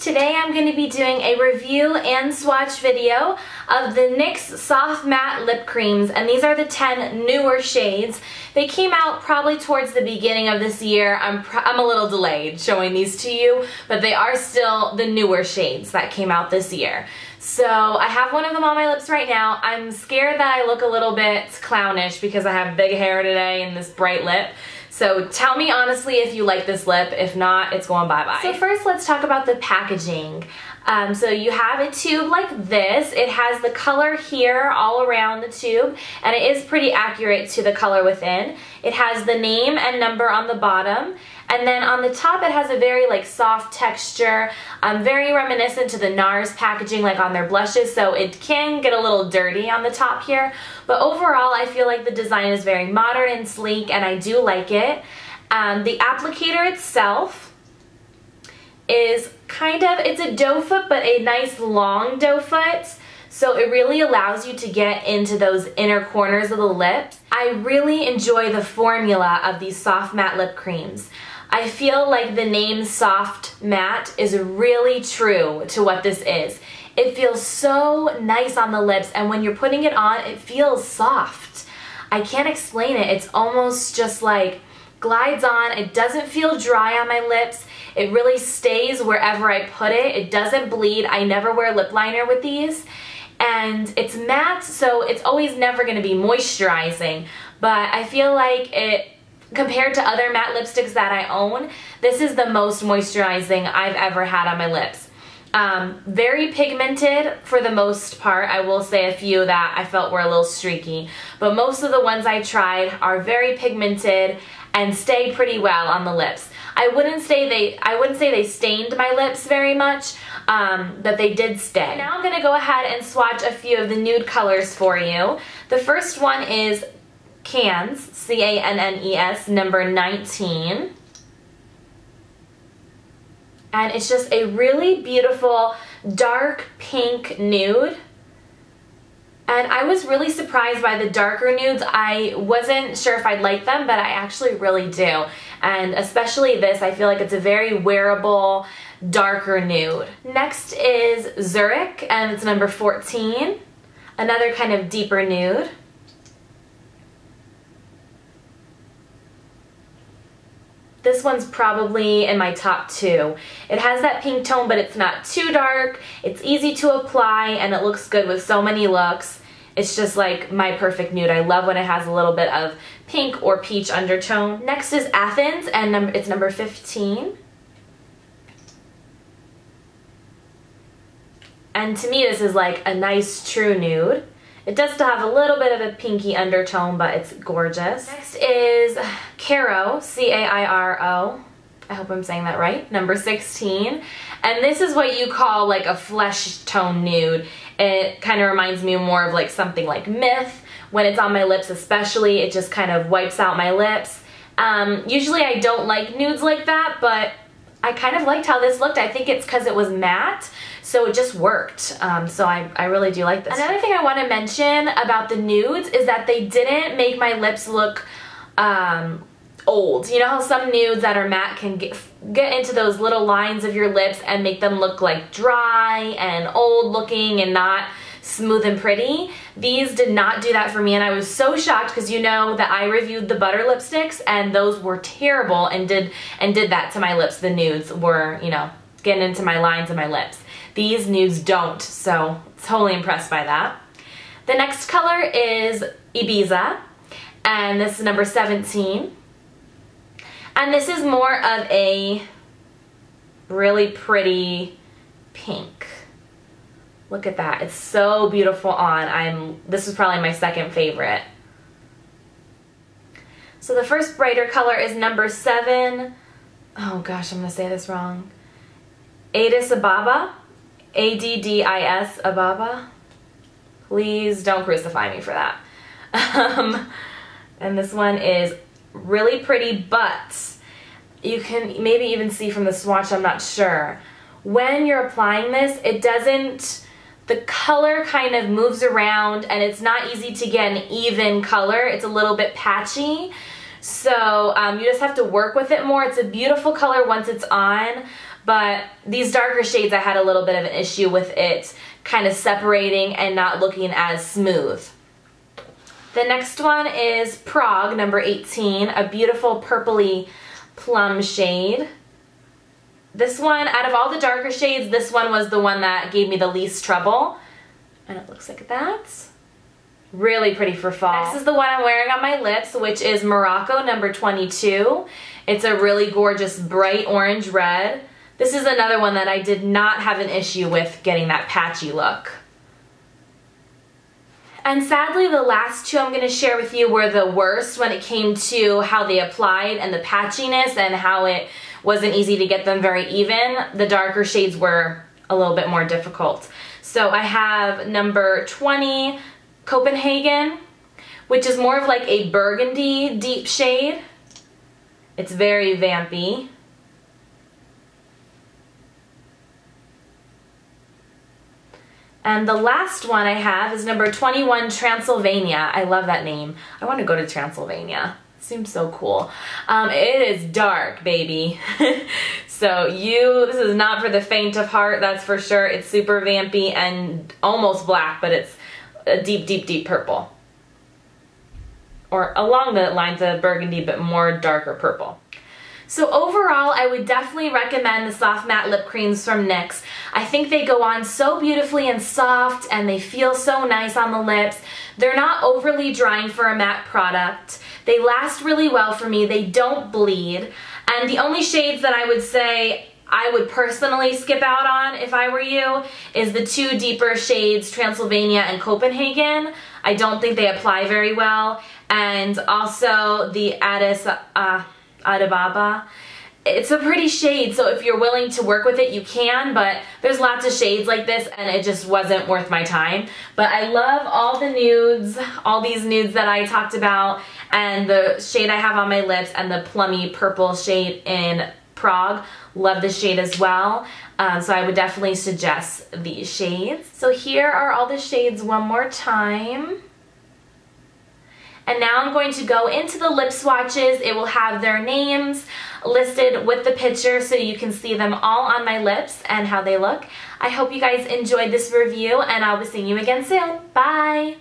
Today I'm going to be doing a review and swatch video of the NYX Soft Matte Lip Creams, and these are the 10 newer shades. They came out probably towards the beginning of this year. I'm a little delayed showing these to you, but they are still the newer shades that came out this year. So I have one of them on my lips right now. I'm scared that I look a little bit clownish because I have big hair today and this bright lip. So tell me honestly if you like this lip. If not, it's going bye-bye. So first let's talk about the packaging. So you have a tube like this. It has the color here all around the tube, and it is pretty accurate to the color within. It has the name and number on the bottom, and then on the top it has a very soft texture, very reminiscent to the NARS packaging on their blushes, so it can get a little dirty on the top here. But overall I feel like the design is very modern and sleek, and I do like it. The applicator itself is it's a doe foot, but a nice long doe foot. So it really allows you to get into those inner corners of the lips. I really enjoy the formula of these soft matte lip creams. I feel like the name Soft Matte is really true to what this is. It feels so nice on the lips, and when you're putting it on, it feels soft. I can't explain it. It's almost just glides on. It doesn't feel dry on my lips. It really stays wherever I put it. It doesn't bleed. I never wear lip liner with these. And it's matte, so it's always never going to be moisturizing. But I feel like it, compared to other matte lipsticks that I own, this is the most moisturizing I've ever had on my lips. Very pigmented for the most part. I will say a few that I felt were a little streaky. But most of the ones I tried are very pigmented and stay pretty well on the lips. I wouldn't say they stained my lips very much, but they did stay. Now I'm going to go ahead and swatch a few of the nude colors for you. The first one is Cannes, C-A-N-N-E-S, number 19. And it's just a really beautiful dark pink nude. And I was really surprised by the darker nudes. I wasn't sure if I'd like them, but I actually really do. And especially this, I feel like it's a very wearable, darker nude. Next is Zurich, and it's number 14. Another kind of deeper nude. This one's probably in my top 2. It has that pink tone, but it's not too dark. It's easy to apply, and it looks good with so many looks. It's just my perfect nude. I love when it has a little bit of pink or peach undertone. Next is Athens, and it's number 15. And to me, this is a nice true nude. It does still have a little bit of a pinky undertone, but it's gorgeous. Next is Cairo, C-A-I-R-O. I hope I'm saying that right. Number 16. And this is what you call a flesh tone nude. It kind of reminds me more of something like Myth. When it's on my lips especially, it just kind of wipes out my lips. Usually I don't like nudes like that, but I kind of liked how this looked. I think it's because it was matte, so it just worked. So I really do like this. Another thing I want to mention about the nudes is that they didn't make my lips look old. You know how some nudes that are matte can get into those little lines of your lips and make them look dry and old looking and not smooth and pretty? These did not do that for me, and I was so shocked because you know that I reviewed the butter lipsticks and those were terrible and did that to my lips. The nudes were, getting into my lines of my lips. These nudes don't, so totally impressed by that. The next color is Ibiza, and this is number 17. And this is more of a really pretty pink. Look at that. It's so beautiful on. This is probably my second favorite. So the first brighter color is number 7. Oh gosh, I'm going to say this wrong. Addis Ababa. A-D-D-I-S Ababa. Please don't crucify me for that. And this one is really pretty, but you can maybe even see from the swatch, I'm not sure. When you're applying this, the color kind of moves around and it's not easy to get an even color. It's a little bit patchy. So you just have to work with it more. It's a beautiful color once it's on, but these darker shades I had a little bit of an issue with it kind of separating and not looking as smooth. The next one is Prague, number 18, a beautiful purpley plum shade. This one, out of all the darker shades, this one was the one that gave me the least trouble. And it looks like that. Really pretty for fall. Next is the one I'm wearing on my lips, which is Morocco, number 22. It's a really gorgeous bright orange red. This is another one that I did not have an issue with getting that patchy look. And sadly, the last two I'm going to share with you were the worst when it came to how they applied and the patchiness and how it wasn't easy to get them very even. The darker shades were a little bit more difficult. So I have number 20, Copenhagen, which is more of like a burgundy deep shade. It's very vampy. And the last one I have is number 21, Transylvania. I love that name. I want to go to Transylvania. Seems so cool. It is dark, baby. So this is not for the faint of heart, that's for sure. It's super vampy and almost black, but it's a deep, deep, deep purple. Or along the lines of burgundy, but more darker purple. So overall, I would definitely recommend the soft matte lip creams from NYX. I think they go on so beautifully and soft, and they feel so nice on the lips. They're not overly drying for a matte product. They last really well for me. They don't bleed. And the only shades that I would say I would personally skip out on if I were you is the two deeper shades, Transylvania and Copenhagen. I don't think they apply very well. And also the Addis Ababa. It's a pretty shade, so if you're willing to work with it, you can, but there's lots of shades like this, and it just wasn't worth my time. But I love all the nudes, all these nudes that I talked about, and the shade I have on my lips, and the plummy purple shade in Prague. Love this shade as well. So I would definitely suggest these shades. So here are all the shades one more time. And now I'm going to go into the lip swatches. It will have their names listed with the picture so you can see them all on my lips and how they look. I hope you guys enjoyed this review, and I'll be seeing you again soon. Bye!